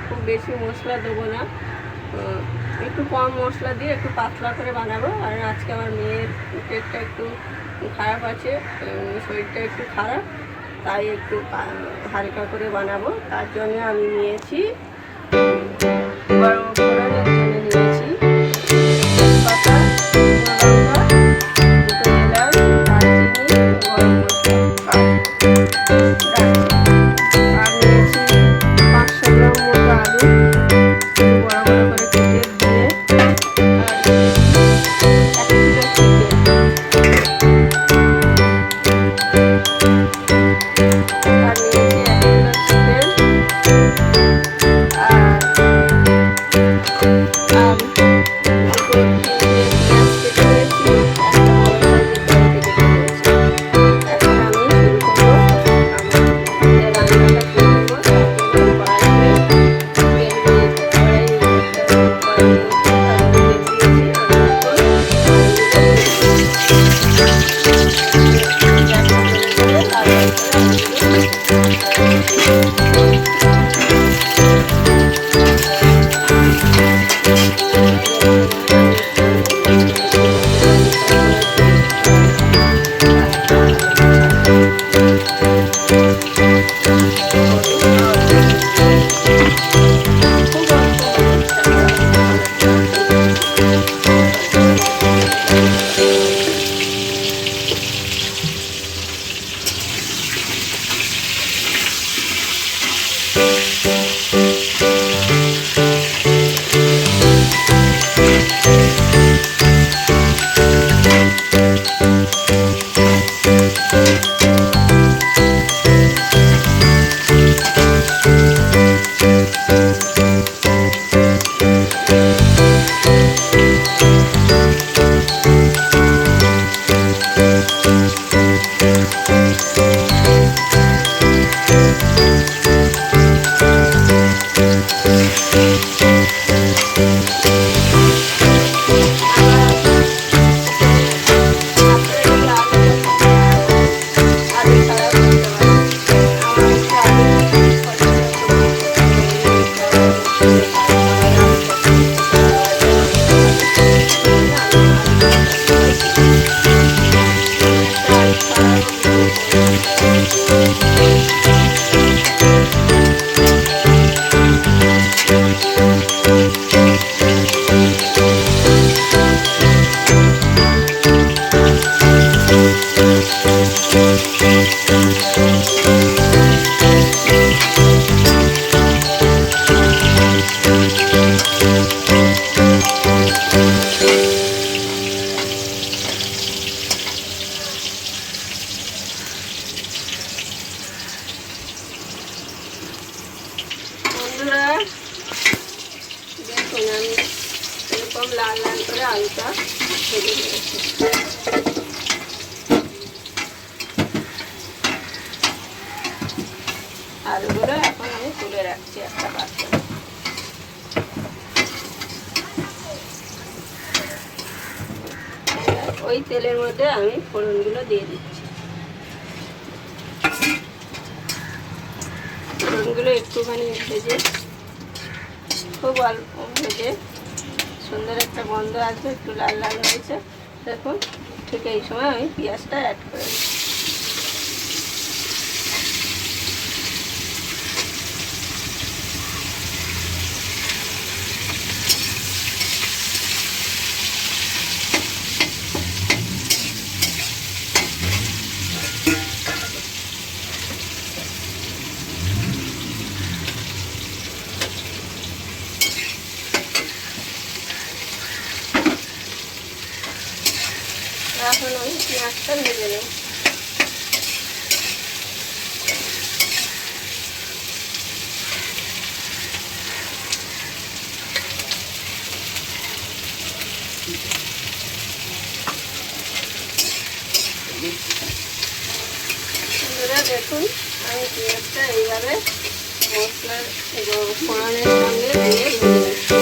খুব বেশি মশলা দেবো না, একটু কম মশলা দিয়ে একটু পাতলা করে বানাবো। আর আজকে আমার মেয়ের পেটটা একটু খারাপ আছে, শরীরটা একটু খারাপ, তাই একটু হালকা করে বানাবো। তার জন্য আমি নিয়েছি গরম ফোড়নের জন্য নিয়েছি তেজপাতা, শুকনো লঙ্কা, দুটো এলাচ, দেখুন আমি এরকম লাল লাল করে আলুটা ভেজে নিয়েছি। আলুগুলো এখন আমি তুলে রাখছি একটা পাত্রে। ওই তেলের মধ্যে আমি ফোড়নগুলো দিয়ে দিচ্ছি। ফোড়নগুলো একটুখানি ভেজে, খুব অল্প ভেজে সুন্দর একটা গন্ধ আসবে, একটু লাল লাল হয়েছে দেখুন। ঠিক এই সময় আমি পেঁয়াজটা অ্যাড করে দিচ্ছি। এখন আমি পেঁয়াজটা ভেজে নেব। দেখুন আমি পেঁয়াজটা এইভাবে মশলার ফোড়নের সঙ্গে দিয়ে ভেজে নিচ্ছি।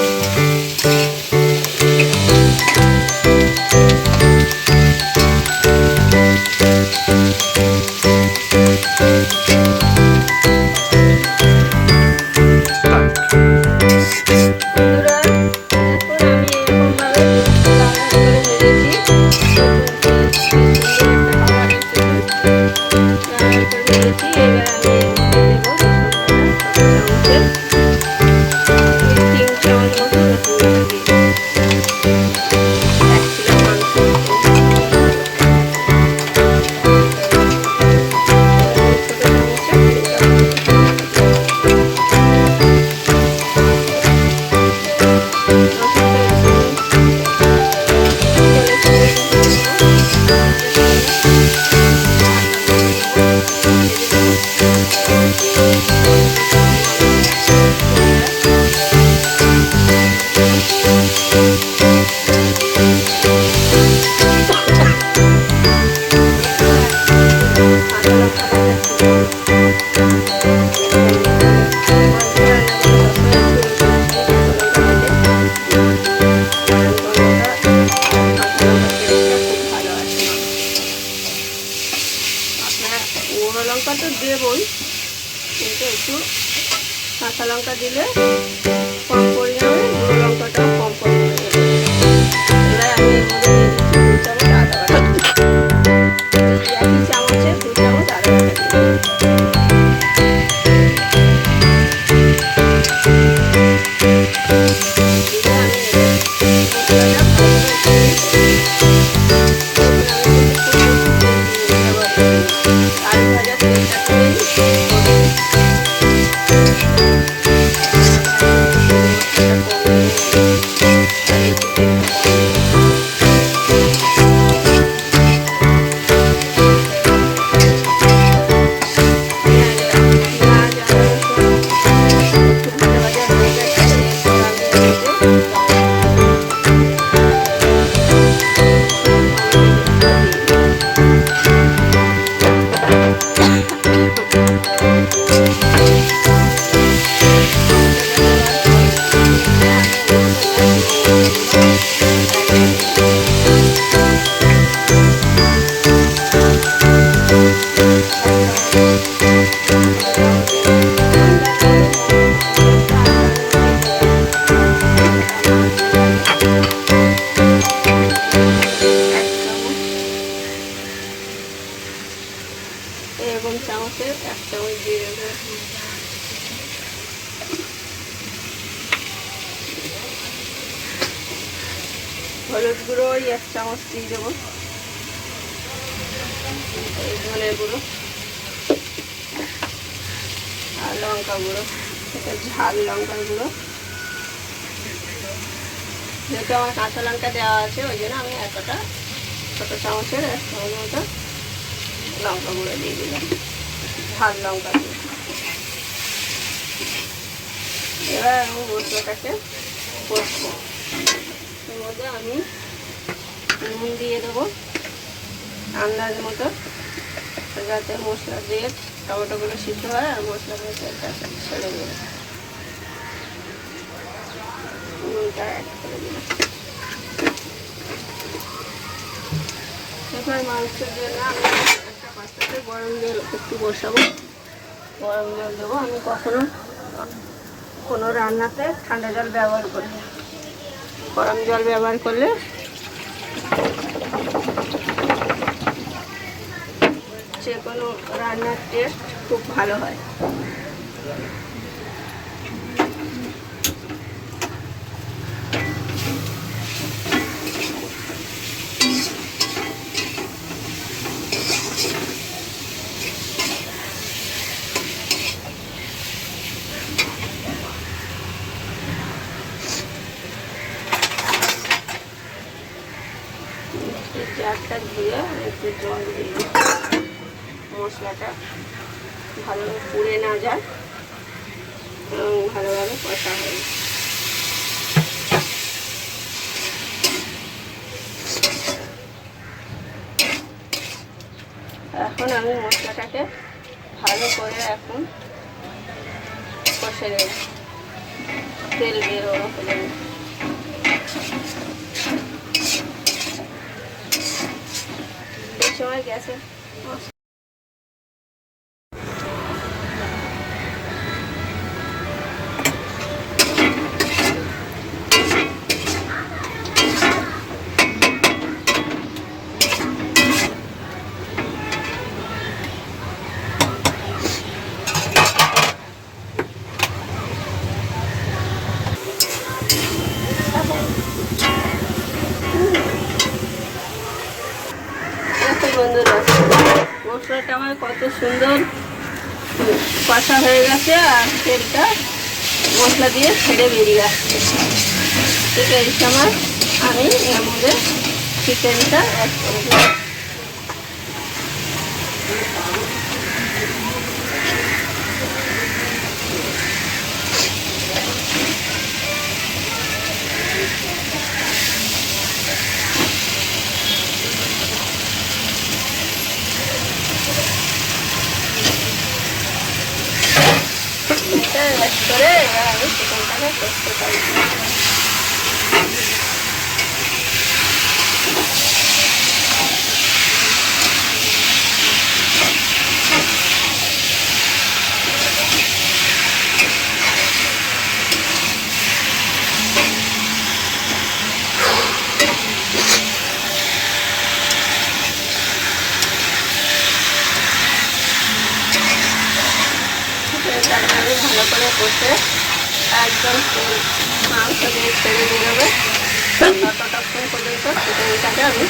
লঙ্কা দিলে কম পরিমাণে, গুঁড়ো লঙ্কাটাও কম পরিমাণে দেবো। এবার আমি এর মধ্যে দিয়ে দিচ্ছি 2 চামচ আদা বাটা, একই চামচে 2 চামচ আদা বাটা এরকম চামচের 1 চামচ দিয়ে দেবো। হলুদ গুঁড়ো 1 চামচ দিয়ে দেবো, ধনের গুঁড়ো আর লঙ্কা গুঁড়ো, এটা ঝাল লঙ্কার গুঁড়ো। যেহেতু আমার কাঁচা লঙ্কা দেওয়া আছে ওই জন্য আমি এতটা ছোটো চামচের 1 চামচ মতো লঙ্কা গুঁড়ো দিয়ে দিলাম, ঝাল লঙ্কা গুঁড়ো। এবার আমি মশলাটাকে কষবো। এর মধ্যে আমি নুন দিয়ে দেবো আন্দাজ মতো, যাতে মশলা দিয়ে টমেটোগুলো সিদ্ধ হয় আর মশলা দিয়ে তেলটা ছেড়ে দেবে। নুনটা অ্যাড করে দিলাম। এবার মাংসের জন্য আমি একটা পাত্রে গরম জল একটু বসাবো, গরম জল দেবো। আমি কখনো কোনো রান্নাতে ঠান্ডা জল ব্যবহার করি, গরম জল ব্যবহার করলে যে কোনো রান্নার টেস্ট খুব ভালো হয়। জারটা ধুয়ে একটু জল দিয়ে মশলাটা ভালোভাবে পুড়ে না যায় এবং ভালোভাবে কষা হয়। এখন আমি মশলাটাকে ভালো করে এখন কষে নেব, তেল বেরোনো পর্যন্ত। এই সময় গ্যাসে বন্ধুরা মশলাটা আমার কত সুন্দর কষা হয়ে গেছে আর তেলটা মশলা দিয়ে ছেড়ে বেরিয়ে আসছে। ঠিক এই সময় আমি এর মধ্যে চিকেনটা অ্যাড করে দিই। করে এবার আমি চিকেনটাকে কষতে পারি। কষে একদম মাংস দিয়ে ছেড়ে দিয়ে দেবে ততক্ষণ পর্যন্ত চিকেনটাকে আমি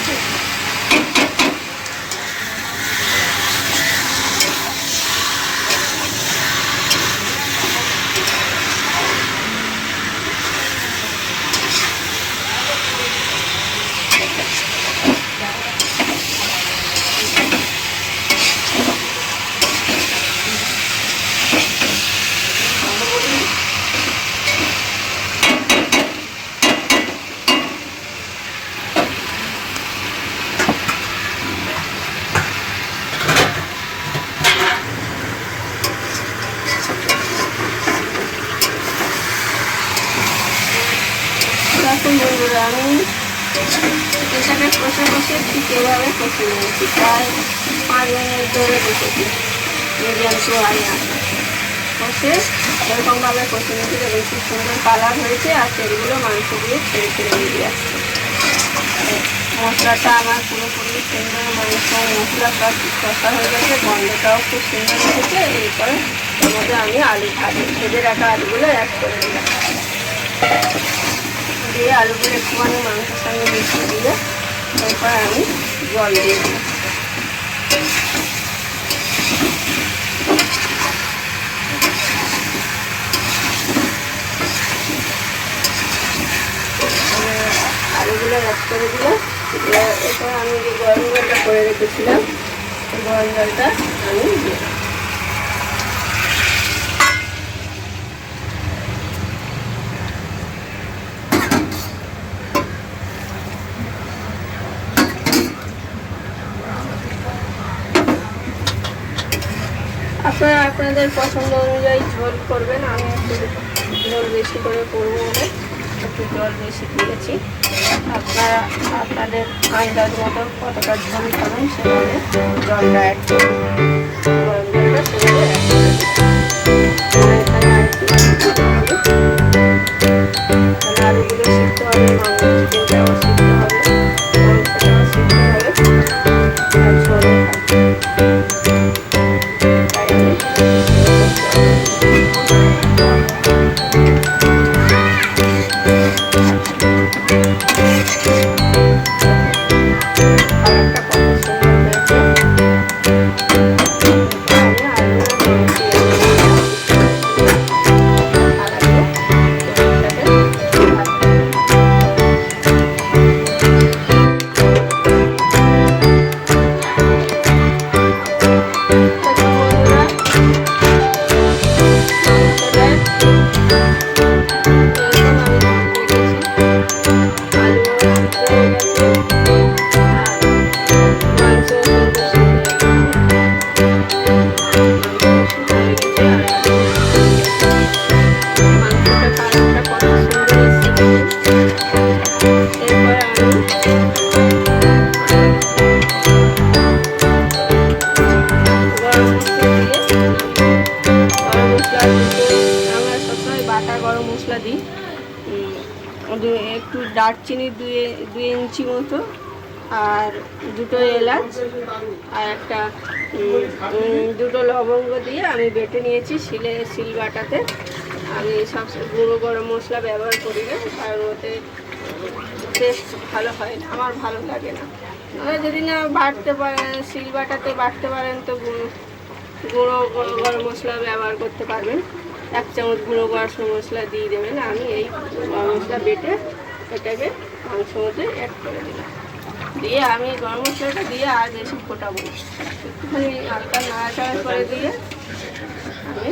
বন্ধুরা আমি চিকেনটাকে কষে ঠিক এভাবে কষে নিয়েছি প্রায় 5 মিনিট ধরে কষেছি মিডিয়াম টু হাই আছে কষে এরকমভাবে কষে নিয়েছি বেশি সুন্দর কালার হয়েছে আর তেলগুলো মাংস দিয়ে ছেড়ে ছেড়ে বেরিয়ে আসছে মশলাটা আমার পুরোপুরি সুন্দর মাংস মশলা সব কষা হয়ে গেছে গন্ধটাও খুব সুন্দর এসেছে এরপরে এর মধ্যে আমি আলু ভেজে রাখা আলুগুলো অ্যাড করে দিলাম দিয়ে আলুগুলো একটুখানি মাংসের সঙ্গে মিশিয়ে দিয়ে তারপর আমি জল দিয়ে দিই আলুগুলো অ্যাড করে দিলাম এরপর আমি যে গরম জলটা করে রেখেছিলাম গরম জলটা আমি দিয়ে আপনারা আপনাদের পছন্দ অনুযায়ী ঝোল করবেন আমি একটু ঝোল বেশি করে করবো বলে একটু জল বেশি দিয়েছি আপনারা আপনাদের আন্দাজ মতো কতটা ঝোল খাবেন সেভাবে জলটা অ্যাড করবেন গরম জলটা সেভাবে আলুগুলো সিদ্ধ হবে চিকেনটাও সিদ্ধ হবে মাংসটাও সিদ্ধ হবে আর ঝোল একটু দারচিনি 2 ইঞ্চি মতো আর 2টো এলাচ আর একটা 2টো লবঙ্গ দিয়ে আমি বেটে নিয়েছি শিল বাটাতে আমি সবসময় গুঁড়ো গরম মশলা ব্যবহার করি না কারণ ওতে টেস্ট ভালো হয় না আমার ভালো লাগে না যদি না বাটতে পারেন শিল বাটাতে বাটতে পারেন তো গুঁড়ো গরম মশলা ব্যবহার করতে পারবেন 1 চামচ গুঁড়ো গরম মশলা দিয়ে দেবেন আমি এই গরম মশলা বেটে এটাকে মাংসের মধ্যে অ্যাড করে দিলাম দিয়ে আমি গরম মশলাটা দিয়ে আর বেশি ফোটাবো একটুখানি হালকা নাড়াচাড়া করে দিয়ে আমি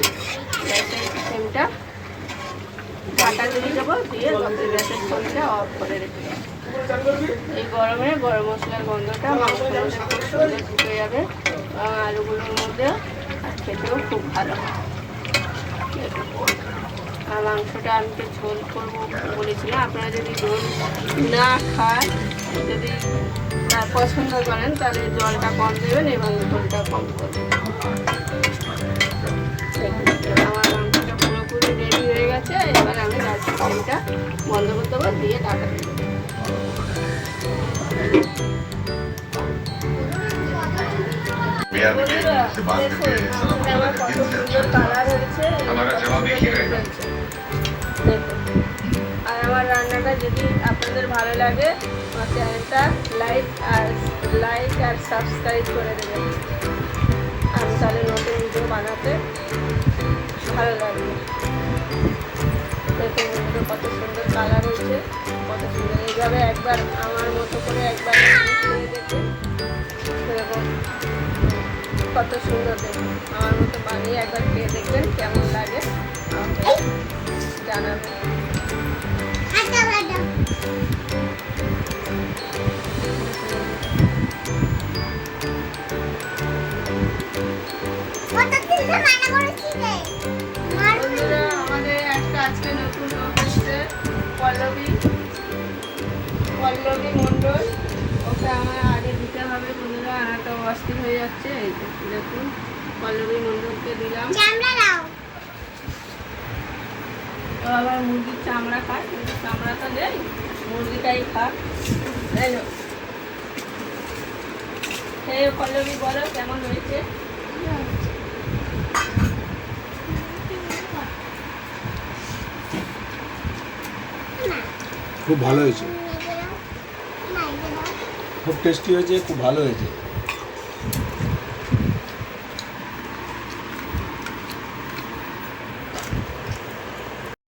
গ্যাসের ফ্লেমটা ঢাকা দিয়ে দেবো দিয়ে গ্যাসের ফ্লেমটা অফ করে রেখে দেবো এই গরমে গরম মশলার গন্ধটা মাংসের মধ্যে খুব সুন্দর ঢুকে যাবে এবং আলুগুলোর মধ্যে আর খেতেও খুব ভালো হয় আর মাংসটা আমি তো ঝোল করবো বলেছিলাম আপনারা যদি ঝোল না খান যদি পছন্দ করেন তাহলে জলটা কম দেবেন এবং ঝোলটা কম করবেন আমার মাংসটা পুরোপুরি রেডি হয়ে গেছে এবার আমি গ্যাসের ফ্লেমটা বন্ধ করতে পারবো দিয়ে ঢাকা দিয়ে দেবো বন্ধুরা দেখুন মাংসটা আমার কত সুন্দর কালার হয়েছে, দেখুন। আর আমার রান্নাটা যদি আপনাদের ভালো লাগে আমার চ্যানেলটা লাইক আর সাবস্ক্রাইব করে দেবেন। আমি তাহলে নতুন ভিডিও বানাতে ভালো লাগবে। দেখুন বন্ধুরা কত সুন্দর কালার হয়েছে, কত সুন্দর। এইভাবে একবার আমার মতো করে একবার খেয়ে দেখুন, সেরকম কত সুন্দর। দেখুন আমার মতো বানিয়ে একবার খেয়ে দেখবেন কেমন লাগে আমাকে জানাবেন। বন্ধুরা আমাদের একটা আজকে নতুন লোক এসছে, পল্লবী মণ্ডল। ওকে আমার আগে দিতে হবে বন্ধুরা, আনাটা অস্থির হয়ে যাচ্ছে। এই দেখুন পল্লবী মণ্ডলকে দিলাম। তো আবার মুরগির চামড়া খায়, কিন্তু চামড়া তো নেই, মুরগিটাই খাক। তাই না? হ্যাঁ পল্লবী বলো কেমন হয়েছে? খুব ভালো হয়েছে, খুব টেস্টি হয়েছে, খুব ভালো হয়েছে।